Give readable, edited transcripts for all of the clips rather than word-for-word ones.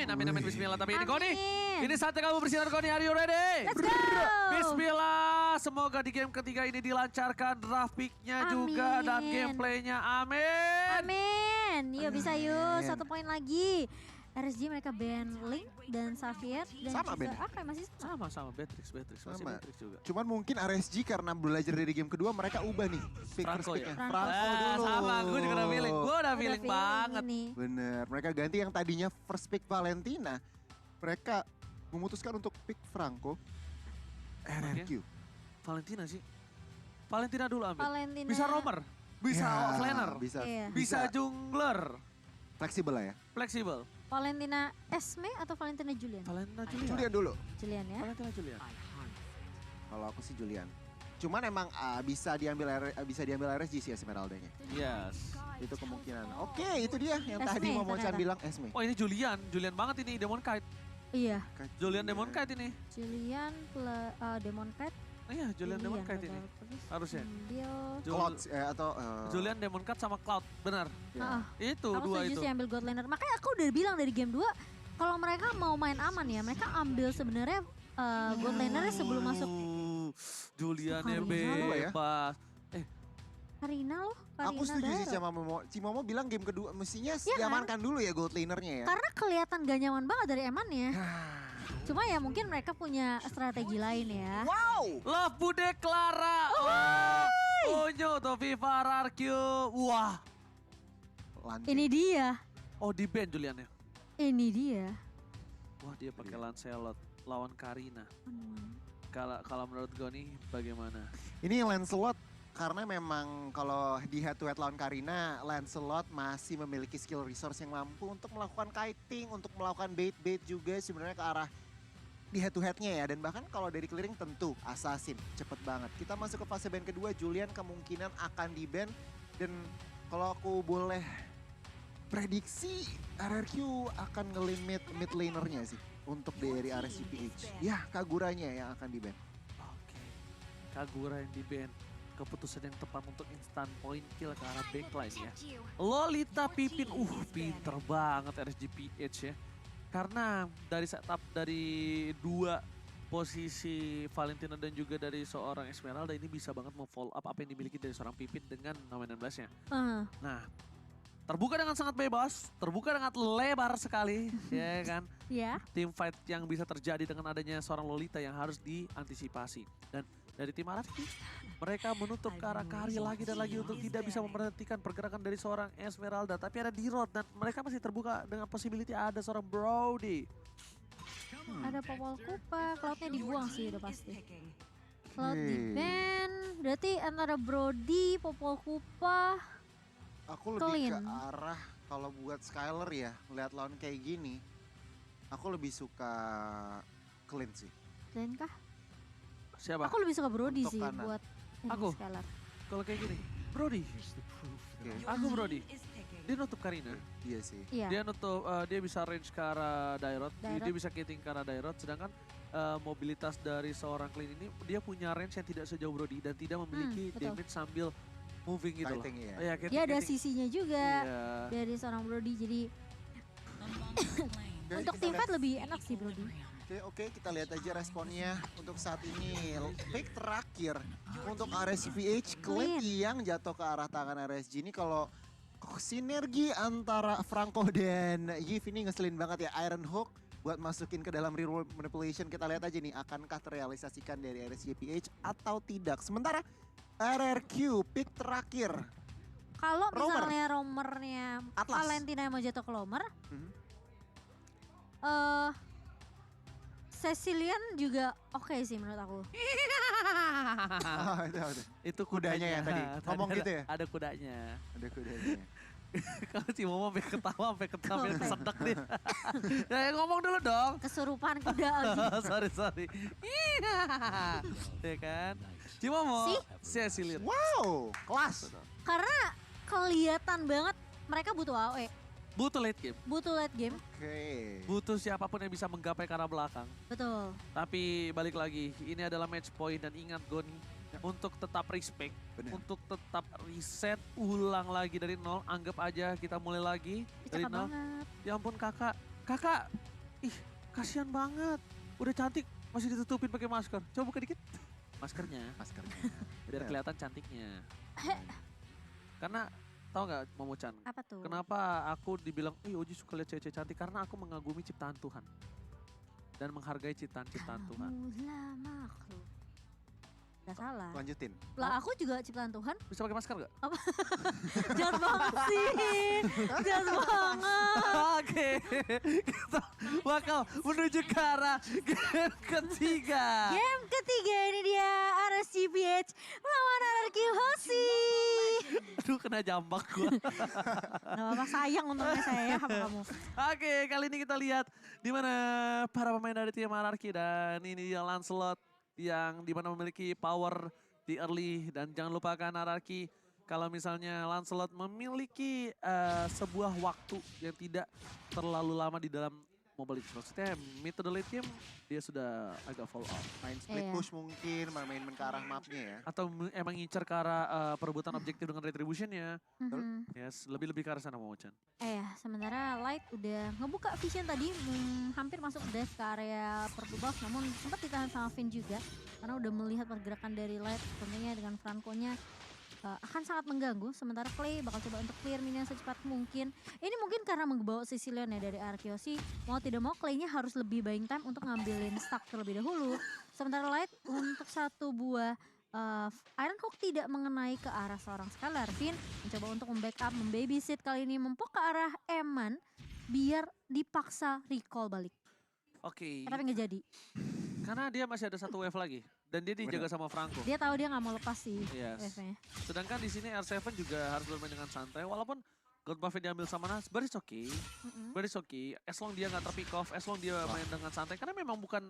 amin, bismillah. Tapi ini Amin. Goni, ini saatnya kamu bersinar Goni, are you ready? Let's go. Bismillah, semoga di game ketiga ini dilancarkan draft pick-nya juga dan Amin. gameplaynya, amin. Amin. Yuk bisa yuk, 1 poin lagi. RSG mereka ban Link dan Xavier dan Sama, juga Ben. Akai masih sama. Sama, Beatrix, masih Sama. Beatrix juga. Cuman mungkin RSG karena belajar dari game kedua mereka ubah nih pick Franco first ya? picknya. Franco. Franco Ah, dulu. sama, gue juga udah feeling, Udah banget. ini. Bener, mereka ganti yang tadinya first pick Valentina. Mereka memutuskan untuk pick Franco. RRQ. Valentina sih. Valentina dulu ambil. Valentina. Bisa roamer, bisa Ya, offlaner, Bisa, Iya. bisa jungler, fleksibel lah ya. fleksibel. Valentina Esme atau Valentina Julian? Valentina Julian. Julian dulu. Julian ya. Valentina Julian. Kalau aku sih Julian. Cuman emang bisa diambil RSG sih Esmeralda-nya. Yes. Itu kemungkinan. Oke, itu dia yang Esme tadi Momo-chan ternyata. bilang Esme. Oh ini Julian banget ini Demon Kite. Iya. Julian Demon Kite ini. Julian Demon Cat. Iya Julian Demon Kite ini. Harusnya. Cloud atau Julian Demon Kite sama Cloud, benar. ya. Itu Aku dua setuju itu. sih ambil God Laner. Makanya aku udah bilang dari game 2, kalau mereka mau main aman ya, mereka ambil sebenarnya God Lanernya sebelum masuk Juliannya Karina ya. bebas. Karina loh. Karina Aku setuju sih Dairo. sama Momo. Si Momo bilang game kedua mestinya Iya kan? diamankan dulu ya gold lanernya ya. Karena kelihatan gak nyaman banget dari emannya. Cuma ya mungkin mereka punya strategi lain ya. Wow. Love Bude Clara. Onyo to Viva RRQ. Wah. Lanjut. Ini dia. Oh di band Juliannya. Ini dia. Wah dia pakai Lancelot lawan Karina. Kalau menurut Goni bagaimana? Ini Lancelot karena memang kalau di head to head lawan Karina, Lancelot masih memiliki skill resource yang mampu untuk melakukan kiting, untuk melakukan bait-bait juga sebenarnya ke arah di head to headnya ya. Dan bahkan kalau dari clearing tentu Assassin cepet banget. Kita masuk ke fase ban kedua, Julian kemungkinan akan di ban. Dan kalau aku boleh prediksi, RRQ akan ngelimit mid lanernya sih untuk dari RSGPH. Ya, Kaguranya yang akan di ban. Oke. Kagura yang di band. Keputusan yang tepat untuk instant point kill ke arah backline ya. Lolita Pipin, pinter banget RSGPH ya. Karena dari setup dari dua posisi Valentina dan juga dari seorang Esmeralda ini bisa banget follow up apa yang dimiliki dari seorang Pipin dengan nama 16-nya. Nah, terbuka dengan sangat bebas, terbuka dengan lebar sekali, ya kan? Ya. Team fight yang bisa terjadi dengan adanya seorang Lolita yang harus diantisipasi. Dan dari tim Arafi, mereka menutup ke arah Kari lagi dan lagi untuk tidak bisa memperhatikan pergerakan dari seorang Esmeralda. Tapi ada D-Rod dan mereka masih terbuka dengan possibility ada seorang Brody. Ada Popol Kupa, Cloud-nya dibuang sih udah pasti. Cloud Oke. di ban, berarti antara Brody, Popol Kupa. Aku lebih ke Clean. arah kalau buat Skyler ya, lihat lawan kayak gini, aku lebih suka clean sih. Dan kah? Siapa? Aku lebih suka Brody Untuk sih kanan. buat ini Aku? Skylar. Kalau kayak gini, Brody. Oke, Aku Brody. Dia nutup Karina. iya sih. Iya. Dia nutup, dia bisa range ke arah Dairot. Dairot. Dia bisa kitting ke arah Dairot. Sedangkan mobilitas dari seorang Clean ini, dia punya range yang tidak sejauh Brody. Dan tidak memiliki betul. damage sambil moving gitu loh. Kiting, iya. Iya, Dia ada kiting. sisinya juga Iya. dari seorang Brody. Jadi Oke, untuk kita tim lihat. fight lebih enak sih Brody. Oke, kita lihat aja responnya untuk saat ini. Pick terakhir untuk RSPH Clean yang jatuh ke arah tangan RSG ini. Kalau sinergi antara Franco dan Yves ini ngeselin banget ya. Iron Hook buat masukin ke dalam reroll manipulation. Kita lihat aja nih, akankah terrealisasikan dari RSGPH atau tidak. Sementara RRQ pick terakhir. Kalau Romer. misalnya romernya Atlas. Valentina yang mau jatuh ke Romer, Mhm. Cecilian juga oke sih menurut aku. Oh, itu. Itu Kudanya ya tadi? Ngomong ada, gitu ya? Ada kudanya. Ada kudanya. Kalau si Momo sampai ketawa, sampai sedek dia. Ya ngomong dulu dong. Kesurupan kuda. sorry. Ya kan? Si Momo, Cecilian. Wow, kelas. Karena kelihatan banget mereka butuh AOE, Butuh late game. butuh late game. Oke. Butuh siapapun yang bisa menggapai ke arah belakang. Betul. Tapi balik lagi, ini adalah match point dan ingat Goni, untuk tetap respect, Benar. untuk tetap reset, ulang lagi dari nol. Anggap aja kita mulai lagi dari Cakep nol. banget. Ya ampun kakak Ih, kasihan banget. Udah cantik, masih ditutupin pakai masker. Coba buka dikit. Maskernya, Maskernya. biar Bener. kelihatan cantiknya. Karena, tahu nggak Momo-chan? Apa tuh? Kenapa aku dibilang, Oji suka lihat cewek-cewek cantik? Karena aku mengagumi ciptaan Tuhan. Dan menghargai ciptaan-ciptaan Tuhan. Kamulah makhluk. Gak salah. Lanjutin. Lah aku juga ciptaan Tuhan. Bisa pakai masker nggak? Jahat banget sih. Jahat banget. Oke, kita bakal menuju ke arah game ketiga. Game ketiga ini dia RSGPH melawan RRQ Hoshi. Aduh, kena jambak gua. Gak apa-apa, sayang untungnya saya sama kamu. Oke, kali ini kita lihat di mana para pemain dari tim Anarchy dan ini dia Lancelot yang dimana memiliki power di early dan jangan lupakan Anarchy kalau misalnya Lancelot memiliki sebuah waktu yang tidak terlalu lama di dalam Mobile Legends. Maksudnya mid to the late game dia sudah agak fall off. Main split Iya. push mungkin, main ke arah mapnya ya. Atau emang ngincer ke arah perebutan objektif dengan retributionnya. Mhm. Yes, lebih ke arah sana Momo-chan. Sementara Light udah ngebuka vision tadi, hampir masuk dash ke area purple buff, namun sempat ditahan sama Finn juga karena udah melihat pergerakan dari Light tentunya dengan Franco-nya akan sangat mengganggu. Sementara Clay bakal coba untuk clear minion secepat mungkin. Ini mungkin karena membawa Sicilian ya dari Arkeosi, mau tidak mau Clay-nya harus lebih buying time untuk ngambilin stack terlebih dahulu. Sementara Light untuk satu buah Iron Hook tidak mengenai ke arah seorang Scalar. Finn mencoba untuk membackup, membabysit kali ini mempok ke arah Eman biar dipaksa recall balik. Oke, Tapi nggak jadi. karena dia masih ada satu wave lagi dan dia dijaga sama Franco. Dia tahu dia nggak mau lepas sih Yes. wave-nya. Sedangkan di sini R7 juga harus bermain dengan santai walaupun God buff-nya diambil sama Nas, but it's okay. But it's okay, as long dia nggak terpick off, as long dia main dengan santai. Karena memang bukan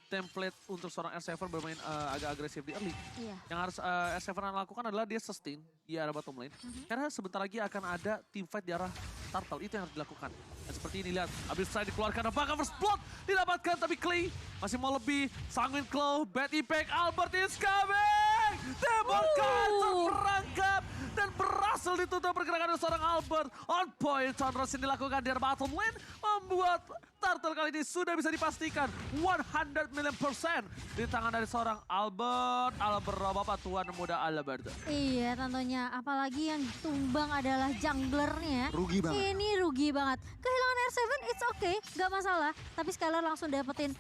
template untuk seorang R7 bermain agak agresif di early. Iya. Yang harus R7 lakukan adalah dia sustain di arah bottom lane. Karena sebentar lagi akan ada team fight di arah turtle, itu yang harus dilakukan. Dan seperti ini lihat, habis saya dikeluarkan, apakah first blood didapatkan, tapi Clay masih mau lebih. Sanguine Claw, bad impact, Albert is coming! Tembakan terperangkap dan berhasil ditutup pergerakan dari seorang Albert. On point, Conros yang dilakukan di arah bottom lane, membuat turtle kali ini sudah bisa dipastikan 100 million % di tangan dari seorang Albert. Albert, bapak tuan muda Albert. Iya tentunya, apalagi yang tumbang adalah junglernya. Rugi banget. Ini rugi banget. Kehilangan R7 it's okay, gak masalah. Tapi Skylar langsung dapetin,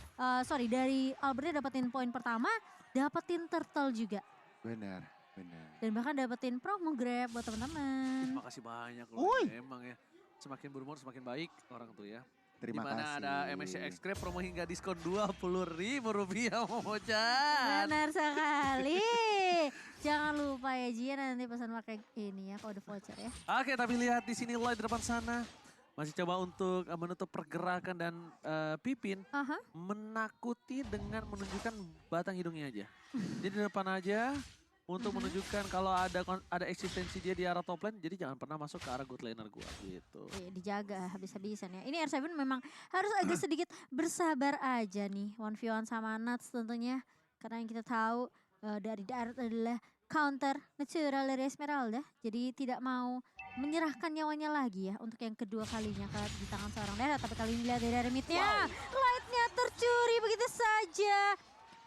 dari Albertnya dapetin poin pertama, dapetin turtle juga. Benar, benar. Dan bahkan dapetin promo grab buat teman-teman. Terima kasih banyak loh. Wuih. Emang ya. Semakin berumur semakin baik orang tuh ya. Terima Dimana kasih. ada MSC X-Grab promo hingga diskon Rp20.000 Momo-chan. Benar sekali. Jangan lupa ya Jia nanti pesan pakai ini ya, kode voucher ya. Oke, tapi lihat di sini Light di depan sana. Masih coba untuk menutup pergerakan dan Pipin Aha. menakuti dengan menunjukkan batang hidungnya aja. Jadi di depan aja untuk menunjukkan kalau ada eksistensi dia di arah top lane, jadi jangan pernah masuk ke arah good laner gua gitu. Dijaga habis-habisan ya. Ini R7 memang harus agak sedikit bersabar aja nih. 1v1 sama Nuts tentunya. Karena yang kita tahu dari Darat adalah counter natural dari Esmeralda. Jadi tidak mau menyerahkan nyawanya lagi ya untuk yang kedua kalinya di tangan seorang Darat. Tapi kali ini lihat dari midnya. Lightnya tercuri begitu saja.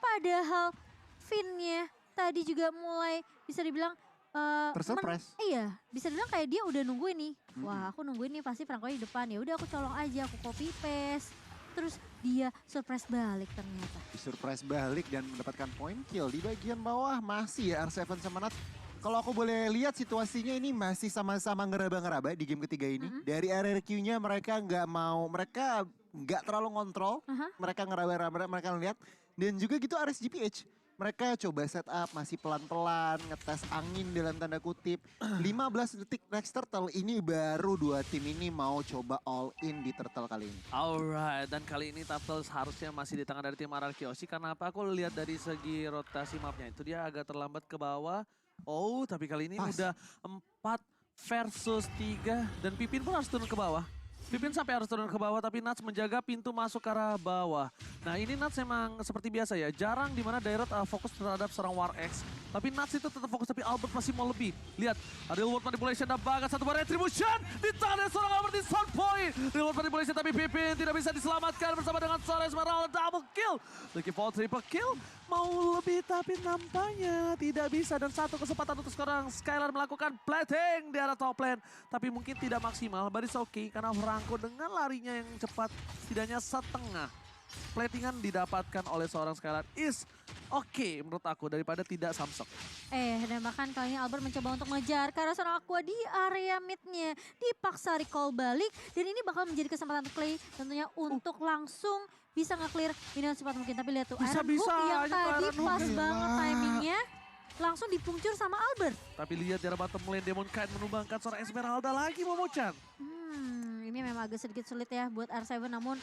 Padahal Finn-nya tadi juga mulai bisa dibilang Tersurprise. iya, bisa dibilang kayak dia udah nungguin nih. Wah, aku nungguin nih pasti Franco di depan. Ya udah aku colong aja, aku copy paste. Terus dia surprise balik ternyata. Surprise balik dan mendapatkan point kill di bagian bawah. Masih ya R7 sama Nat. Kalau aku boleh lihat situasinya ini masih sama-sama ngeraba-ngeraba di game ketiga ini. Dari RRQ-nya mereka nggak terlalu ngontrol. Mereka ngeraba-ngeraba, mereka lihat. Dan juga gitu RSGPH. Mereka coba setup masih pelan-pelan, ngetes angin dalam tanda kutip. 15 detik next turtle, ini baru dua tim ini mau coba all in di turtle kali ini. Alright, dan kali ini Turtles harusnya masih di tangan dari tim Ararkyoshi. Karena apa? Aku lihat dari segi rotasi mapnya itu dia agak terlambat ke bawah. Oh, tapi kali ini Pas. udah 4 versus 3 dan Pipin pun harus turun ke bawah. Pipin sampai harus turun ke bawah, tapi Nats menjaga pintu masuk ke arah bawah. Nah ini Nats emang seperti biasa ya, jarang dimana Dairot fokus terhadap seorang War X. Tapi Nats itu tetap fokus, tapi Albert masih mau lebih. Lihat, ada Real World Manipulation dan bahkan satu bar Retribution di tangan dari seorang Albert di sound point. Real World Manipulation tapi Pipin tidak bisa diselamatkan bersama dengan seorang Esmeralda double kill. Looking for triple kill, mau lebih tapi nampaknya tidak bisa. Dan satu kesempatan untuk seorang Skylar melakukan plating di arah top lane. Tapi mungkin tidak maksimal, but it's okay karena Franco dengan larinya yang cepat setidaknya setengah platingan didapatkan oleh seorang Skylar is oke menurut aku daripada tidak Samsung. Dan bahkan kali ini Albert mencoba untuk mengejar karena seorang Aqua di area midnya dipaksa recall balik dan ini bakal menjadi kesempatan Clay tentunya untuk langsung bisa nge-clear ini dengan cepat mungkin. Tapi lihat tuh Bisa, Iron Hook yang aja tuh tadi Iron Hook. pas banget timingnya langsung dipungcur sama Albert. Tapi lihat di arah bottom lane Demon Kite menumbangkan seorang Esmeralda lagi Momochan. Ini memang agak sedikit sulit ya buat R7 namun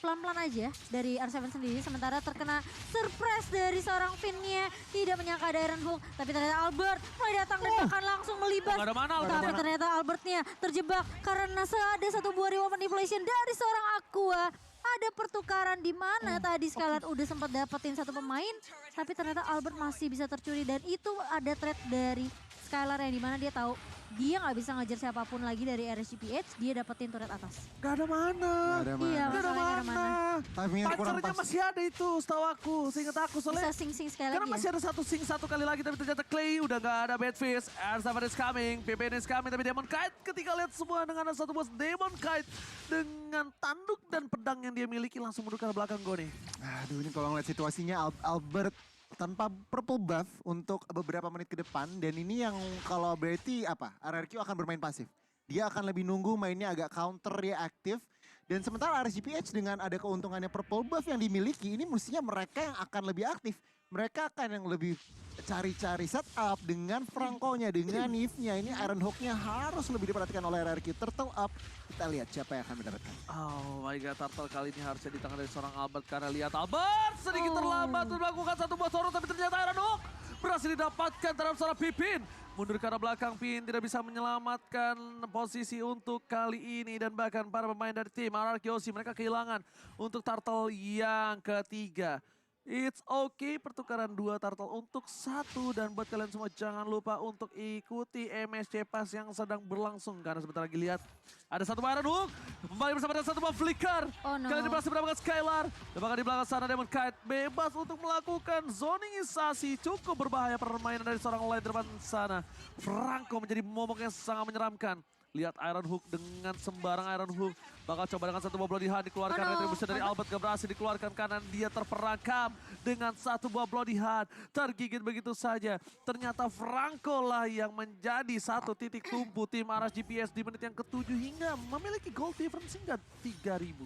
pelan-pelan aja dari R7 sendiri sementara terkena surprise dari seorang Finn-nya tidak menyangka ada Iron Hook tapi ternyata Albert mulai datang dan bahkan langsung melibas. Nggak ada mana, Tapi ternyata Albertnya terjebak karena ada satu buah reward manipulation dari seorang Aqua. Ada pertukaran di mana tadi Skylar udah sempat dapetin satu pemain tapi ternyata Albert masih bisa tercuri dan itu ada trade dari Skylar yang dimana dia tahu dia nggak bisa ngejar siapapun lagi dari RSGPH, dia dapetin turret atas. Gak ada mana. Gak ada Iya, mana. Gak ada masalahnya mana. Timingnya kurang Pacarnya pas. masih ada itu setahu aku, seingat aku soalnya. Bisa sing-sing sekali Karena lagi masih ya. ada satu sing satu kali lagi tapi ternyata Clay udah gak ada Badfish. R7 is coming, PPN is coming tapi Demon Kite ketika lihat semua dengan ada satu bos Demon Kite dengan tanduk dan pedang yang dia miliki langsung mundur ke belakang Goni. Aduh ini kalau ngeliat situasinya Albert tanpa purple buff untuk beberapa menit ke depan dan ini yang kalau berarti apa RRQ akan bermain pasif. Dia akan lebih nunggu mainnya agak counter reaktif dan sementara RSGPH dengan ada keuntungannya purple buff yang dimiliki ini mestinya mereka yang akan lebih aktif. Mereka akan yang lebih cari-cari setup dengan Franco-nya, dengan Neve-nya. Ini Iron Hook-nya harus lebih diperhatikan oleh RRQ. Turtle up, kita lihat siapa yang akan mendapatkan. Oh my god, Turtle kali ini harusnya di tangan dari seorang Albert karena lihat Albert sedikit terlambat untuk melakukan satu buah sorot tapi ternyata Iron Hook berhasil didapatkan terhadap seorang Pipin. Mundur ke arah belakang Pin tidak bisa menyelamatkan posisi untuk kali ini dan bahkan para pemain dari tim RRQ mereka kehilangan untuk Turtle yang ketiga. It's okay, pertukaran 2 turtle untuk 1 dan buat kalian semua jangan lupa untuk ikuti MSC Pass yang sedang berlangsung karena sebentar lagi lihat ada satu Iron Hook kembali bersama dengan satu Flicker. Oh no. Kali ini berhasil mendapatkan Skylar dan bahkan di belakang sana Demon Kite bebas untuk melakukan zoningisasi. Cukup berbahaya permainan dari seorang lain depan sana. Franco menjadi momok yang sangat menyeramkan. Lihat Iron Hook dengan sembarang Iron Hook. Bakal coba dengan satu buah Bloody Hand dikeluarkan. Retribution dari Albert gak berhasil dikeluarkan kanan. Dia terperangkap dengan satu buah Bloody Hand. Tergigit begitu saja. Ternyata Franco lah yang menjadi satu titik tumpu tim RSGPH di menit yang ke-7 hingga memiliki goal difference hingga 3.000.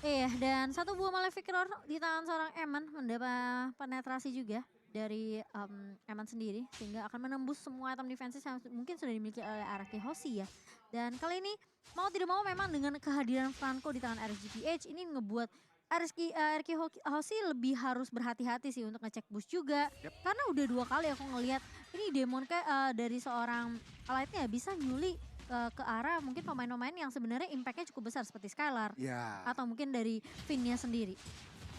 Iya, dan satu buah Malefic Roar di tangan seorang Eman mendapat penetrasi juga dari Eman sendiri sehingga akan menembus semua item defensive yang mungkin sudah dimiliki oleh RRQ Hoshi ya. Dan kali ini mau tidak mau memang dengan kehadiran Franco di tangan RSGPH ini ngebuat RRQ Hoshi lebih harus berhati-hati sih untuk ngecek boost juga. Karena udah 2 kali aku ngelihat ini Demon kayak dari seorang Allied-nya bisa nyuli ke arah mungkin pemain-pemain yang sebenarnya impact-nya cukup besar seperti Skylar. Ya. Atau mungkin dari Finn-nya sendiri.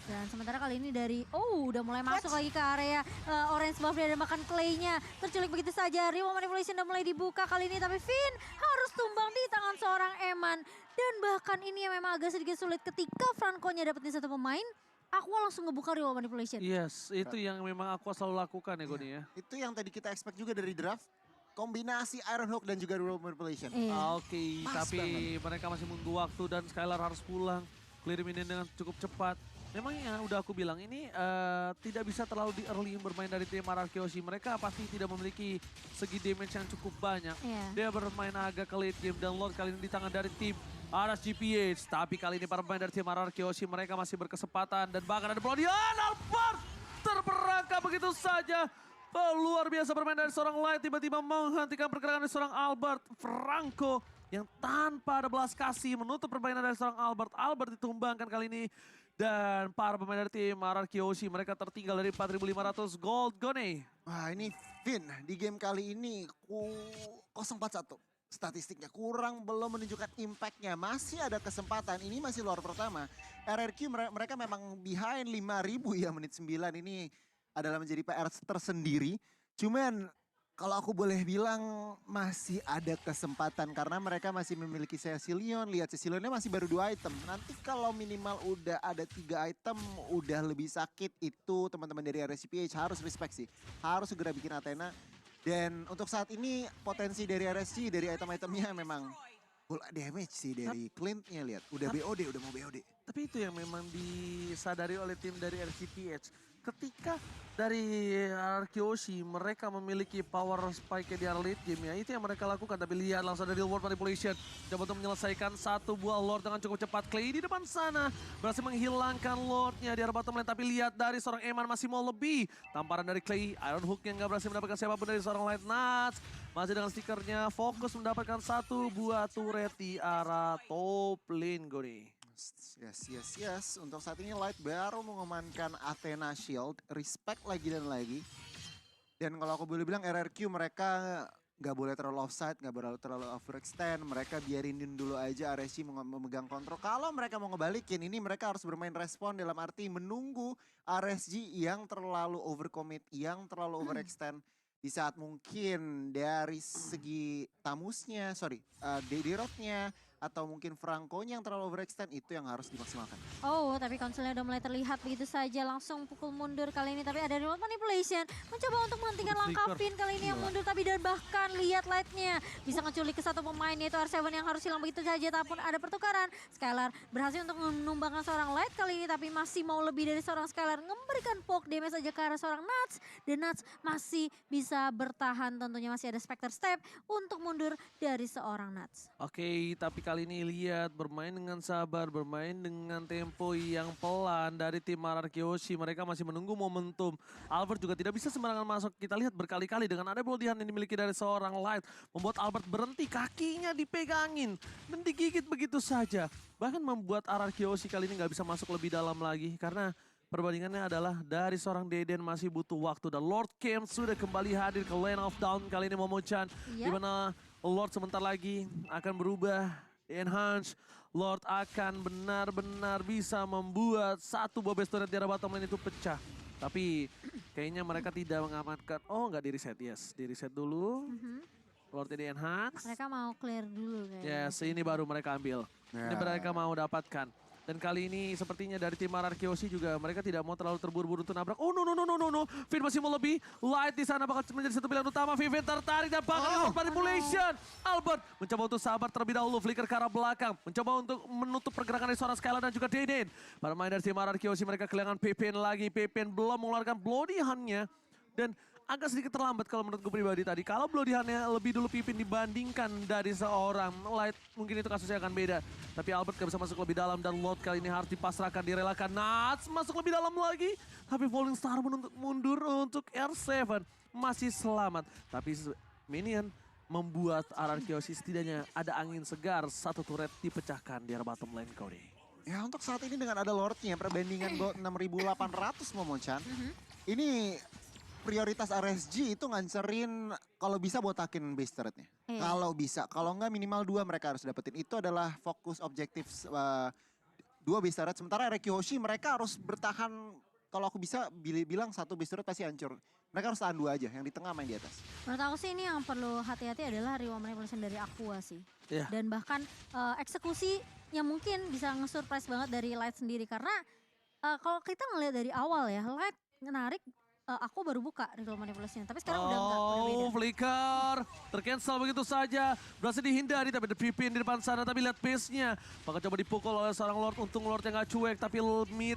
Dan sementara kali ini dari, udah mulai masuk lagi ke area orange buff dan makan Clay-nya. Terculik begitu saja, Reward Manipulation udah mulai dibuka kali ini. Tapi Finn harus tumbang di tangan seorang Eman. Dan bahkan ini yang memang agak sedikit sulit ketika Franco-nya dapetin satu pemain. Aqua langsung ngebuka Reward Manipulation. Yes, itu yang memang aku selalu lakukan ya Goni ya. Itu yang tadi kita expect juga dari draft. Kombinasi Iron Hook dan juga Real Manipulation. Iya. Oke, Pas tapi mereka masih menunggu waktu dan Skylar harus pulang. Clear minion dengan cukup cepat. Memang ya udah aku bilang ini tidak bisa terlalu di early bermain dari tim RRQ Hoshi. Mereka pasti tidak memiliki segi damage yang cukup banyak. Iya. Dia bermain agak ke late game dan Lord kali ini di tangan dari tim RSGPH. Tapi kali ini para pemain dari tim RRQ Hoshi mereka masih berkesempatan dan bahkan ada Bloody Hand. Albert terperangkap begitu saja. Luar biasa bermain dari seorang Light tiba-tiba menghentikan pergerakan dari seorang Albert. Franco yang tanpa ada belas kasih menutup permainan dari seorang Albert. Albert ditumbangkan kali ini. Dan para pemain dari tim RRQ Hoshi mereka tertinggal dari 4.500 gold Gone. Wah ini Finn di game kali ini 041. statistiknya kurang, belum menunjukkan impactnya. Masih ada kesempatan, ini masih luar pertama. RRQ mereka memang behind 5.000 ya menit 9, ini adalah menjadi PR tersendiri. Cuman kalau aku boleh bilang masih ada kesempatan karena mereka masih memiliki Cecilion. Lihat Cecilionnya masih baru 2 item. Nanti kalau minimal udah ada 3 item udah lebih sakit, itu teman-teman dari RSCPH harus respect sih. Harus segera bikin Athena. Dan untuk saat ini potensi dari RSC dari item-itemnya memang full damage sih dari Clintnya, lihat. Udah BOD, udah mau BOD. Tapi itu yang memang disadari oleh tim dari RCTH. Ketika dari Arkeoshi mereka memiliki power spike di area late game ya, itu yang mereka lakukan. Tapi lihat langsung dari World Manipulation coba untuk menyelesaikan satu buah Lord dengan cukup cepat. Clay di depan sana berhasil menghilangkan Lordnya di area bottom lane. Tapi lihat dari seorang Eman masih mau lebih. Tamparan dari Clay, Iron Hook yang gak berhasil mendapatkan siapapun dari seorang Light Nuts. Masih dengan stikernya fokus mendapatkan satu buah turret di arah top lane Goni. Yes. Untuk saat ini Light baru mengamankan Athena Shield. Respect lagi dan lagi. Dan kalau aku boleh bilang RRQ mereka nggak boleh terlalu offside, nggak boleh terlalu overextend. Mereka biarinin dulu aja RSC memegang kontrol. Kalau mereka mau ngebalikin, ini mereka harus bermain respon dalam arti menunggu RSG yang terlalu overcommit, yang terlalu overextend. Di saat mungkin dari segi tamusnya, Dedirotnya, atau mungkin Franco-nya yang terlalu overextend, itu yang harus dimaksimalkan. Oh, tapi konsolnya udah mulai terlihat begitu saja. Langsung pukul mundur kali ini. Tapi ada remote manipulation. Mencoba untuk menghentikan langkah Finn kali ini yang mundur. Tapi dan bahkan lihat Light-nya. Bisa ngeculik ke satu pemain yaitu R7 yang harus hilang begitu saja. Tapi ada pertukaran. Skylar berhasil untuk menumbangkan seorang Light kali ini. Tapi masih mau lebih dari seorang Skylar. Memberikan poke damage saja ke arah seorang Nuts. Dan Nuts masih bisa bertahan. Tentunya masih ada Spectre Step untuk mundur dari seorang Nuts. Oke, tapi kali ini lihat bermain dengan sabar, bermain dengan tempo yang pelan dari tim Arkeoshi. Mereka masih menunggu momentum. Albert juga tidak bisa sembarangan masuk. Kita lihat berkali-kali dengan ada bodihan yang dimiliki dari seorang Light. Membuat Albert berhenti, kakinya dipegangin dan digigit begitu saja. Bahkan membuat Arkeoshi kali ini nggak bisa masuk lebih dalam lagi. Karena perbandingannya adalah dari seorang Deden masih butuh waktu. Dan Lord Camp sudah kembali hadir ke Lane of Down kali ini Momochan. Iya. Dimana Lord sebentar lagi akan berubah. Enhance, Lord akan benar-benar bisa membuat satu buah base turret di arah bottom lane itu pecah. Tapi kayaknya mereka tidak mengamankan. Oh, nggak di reset, yes. Di reset dulu. Lord di enhance. Mereka mau clear dulu kayaknya. Yes, ini baru mereka ambil. Ini mereka mau dapatkan. Dan kali ini sepertinya dari tim Arkeoshi juga mereka tidak mau terlalu terburu-buru untuk nabrak. Oh no. Finn masih mau lebih. Light di sana bakal menjadi satu pilihan utama. Vivian tertarik dan bakal manipulation. Albert mencoba untuk sabar terlebih dahulu. Flicker ke arah belakang. Mencoba untuk menutup pergerakan dari seorang Skylar dan juga Deden. Para main dari tim Arkeoshi mereka kehilangan Pipin lagi. Pipin belum mengeluarkan Bloody Hand-nya. Dan agak sedikit terlambat kalau menurut gue pribadi tadi. Kalau Bloody Hand-nya lebih dulu Pipin dibandingkan dari seorang Light, mungkin itu kasusnya akan beda. Tapi Albert gak bisa masuk lebih dalam dan Lord kali ini harus dipasrahkan, direlakan. Nuts masuk lebih dalam lagi. Tapi Falling Star menuntut mundur untuk R7. Masih selamat. Tapi Minion membuat Arkeoshi setidaknya ada angin segar. Satu turret dipecahkan di arah bottom lane Cody. Ya untuk saat ini dengan ada Lordnya, perbandingan 6.800 Momochan. Ini prioritas RSG itu ngancerin kalau bisa botakin base turretnya. Kalau bisa, kalau enggak minimal 2 mereka harus dapetin. Itu adalah fokus objektif 2 base turret. Sementara Rekihoshi mereka harus bertahan, kalau aku bisa bilang 1 base turret pasti hancur. Mereka harus tahan 2 aja, yang di tengah main di atas. Menurut aku sih ini yang perlu hati-hati adalah reward manipulation dari Aqua sih. Iya. Dan bahkan eksekusi yang mungkin bisa nge-surprise banget dari Light sendiri. Karena kalau kita ngelihat dari awal ya, Light menarik. Aku baru buka ritual manipulasinya, tapi sekarang udah enggak, udah beda. Flicker, tercancel begitu saja. Berhasil dihindari, tapi ada Pipin di depan sana. Tapi lihat base-nya, bakal coba dipukul oleh seorang Lord. Untung Lordnya gak cuek, tapi mid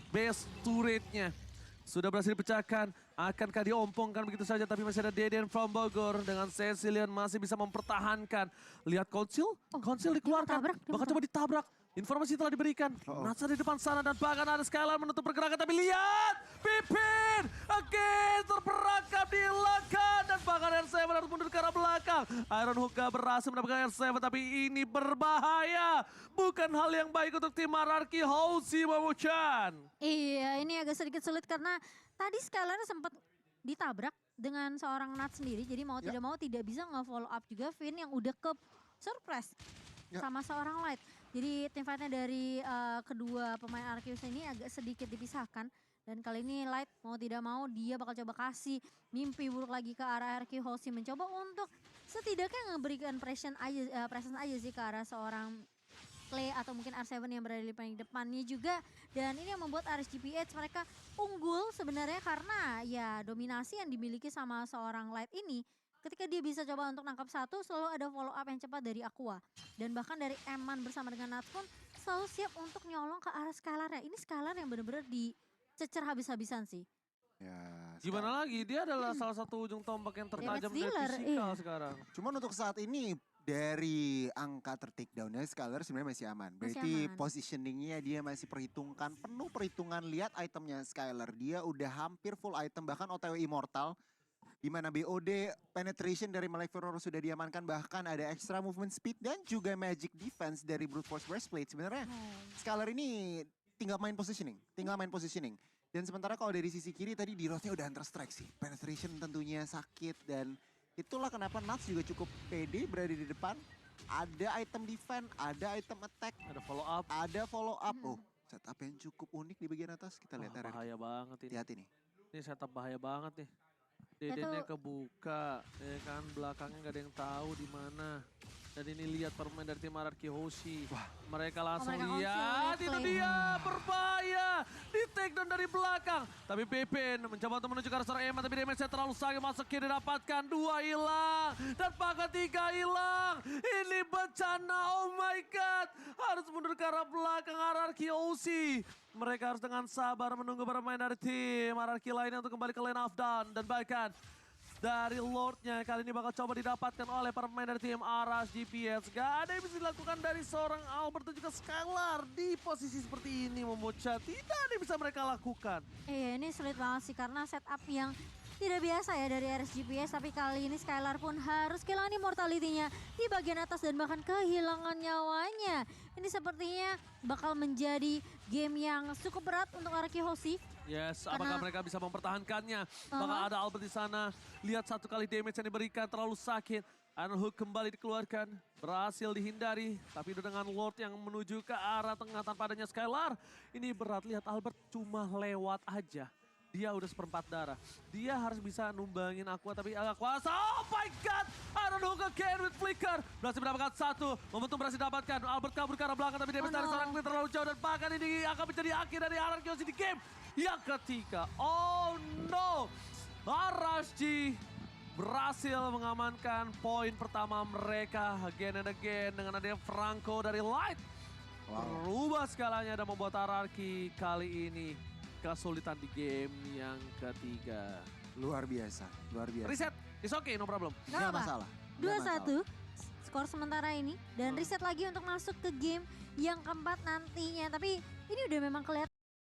base turret-nya sudah berhasil dipecahkan. Akankah diompongkan begitu saja, tapi masih ada Deden from Bogor. Dengan Cecilion masih bisa mempertahankan. Lihat Konsil, Konsil dikeluarkan, bakal coba ditabrak. Informasi telah diberikan. Natsa di depan sana dan bahkan ada Skylar menutup pergerakan. Tapi lihat, Pipin again terperangkap di belakang. Dan bahkan R7 harus mundur ke arah belakang. Iron Hook gak berhasil mendapatkan R7, tapi ini berbahaya. Bukan hal yang baik untuk tim Arkeoshi Momochan. Iya, ini agak sedikit sulit karena tadi Skylar sempat ditabrak dengan seorang Nat sendiri. Jadi mau Ya. tidak mau tidak bisa nge-follow up juga Finn yang udah ke surprise Ya. sama seorang Light. Jadi tim fightnya dari kedua pemain Arceus ini agak sedikit dipisahkan. Dan kali ini Light mau tidak mau dia bakal coba kasih mimpi buruk lagi ke arah RQ Hoshi. Mencoba untuk setidaknya ngeberikan presence aja sih ke arah seorang Clay atau mungkin R7 yang berada di paling depannya juga. Dan ini yang membuat RSGPH mereka unggul sebenarnya karena ya dominasi yang dimiliki sama seorang Light ini. Ketika dia bisa coba untuk nangkap satu, selalu ada follow up yang cepat dari Aqua. Dan bahkan dari Eman bersama dengan Nats pun selalu siap untuk nyolong ke arah Skylar ya. Ini Skylar yang benar-benar dicecer habis-habisan sih. Ya, Gimana lagi, dia adalah salah satu ujung tombak yang tertajam dari dealer, fisikal iya. sekarang. Cuman untuk saat ini dari angka ter-takedownnya Skylar sebenarnya masih aman. Masih Berarti aman. positioningnya dia masih perhitungkan, penuh perhitungan. Lihat itemnya Skylar, dia udah hampir full item, bahkan OTW Immortal. Di mana BOD penetration dari Maleficent sudah diamankan, bahkan ada extra movement speed dan juga magic defense dari Brute Force Breastplate. Sebenarnya Skylar ini tinggal main positioning. Dan sementara kalau dari sisi kiri tadi di Rose-nya udah Hunter Strike sih. Penetration tentunya sakit dan itulah kenapa Nuts juga cukup pede berada di depan. Ada item defense, ada item attack, Ada follow up. ada follow up. Oh, setup yang cukup unik di bagian atas. Kita lihat RRQ. Bahaya banget ini. Hati-hati nih. Ini setup bahaya banget nih. Dedennya Itu- kebuka, ya kan, belakangnya nggak ada yang tahu di mana. Dan ini lihat permain dari tim RRQ Hoshi. Mereka langsung mereka langsung lihat, lihat itu claim. dia, berbahaya. Di take down dari belakang. Tapi Pepin mencoba untuk menuju ke arah seorang Eman, tapi damage-nya terlalu sakit, masuk kiri didapatkan. 2 hilang, dan Paga 3 hilang. Ini bencana, oh my god. Harus mundur ke arah belakang RRQ Hoshi. Mereka harus dengan sabar menunggu bermain dari tim RRQ lainnya untuk kembali ke lane of down. Dan bahkan dari Lordnya kali ini bakal coba didapatkan oleh pemain dari tim Aras GPS. Gak ada yang bisa dilakukan dari seorang Albert dan juga Skylar di posisi seperti ini membuat tidak ada yang bisa mereka lakukan. Iya ini sulit banget sih karena setup yang tidak biasa ya dari RSGPS. Tapi kali ini Skylar pun harus kehilangan immortality-nya di bagian atas dan bahkan kehilangan nyawanya. Ini sepertinya bakal menjadi game yang cukup berat untuk RRQ Hoshi. Yes, apakah Karena- mereka bisa mempertahankannya? Bakal ada Albert di sana. Lihat satu kali damage yang diberikan terlalu sakit. Iron Hook kembali dikeluarkan. Berhasil dihindari. Tapi itu dengan Lord yang menuju ke arah tengah tanpa adanya Skylar. Ini berat, lihat Albert cuma lewat aja. Dia udah seperempat darah. Dia harus bisa numbangin Aqua, tapi agak kuasa. Oh my god! Iron Hook again with Flicker. Berhasil mendapatkan satu. Momentum berhasil didapatkan. Albert kabur ke arah belakang, tapi damage Oh dari no. seorang Clear terlalu jauh. Dan bahkan ini akan menjadi akhir dari RRQ di game yang ketiga. Oh no! RSG berhasil mengamankan poin pertama mereka again and again dengan adanya Franco dari Light. Berubah skalanya dan membuat RRQ kali ini kesulitan di game yang ketiga. Luar biasa, luar biasa. Reset, it's okay, no problem. Gak Nggak apa. masalah. nggak masalah. 2-1 skor sementara ini dan reset lagi untuk masuk ke game yang keempat nantinya. Tapi ini udah memang kelihatan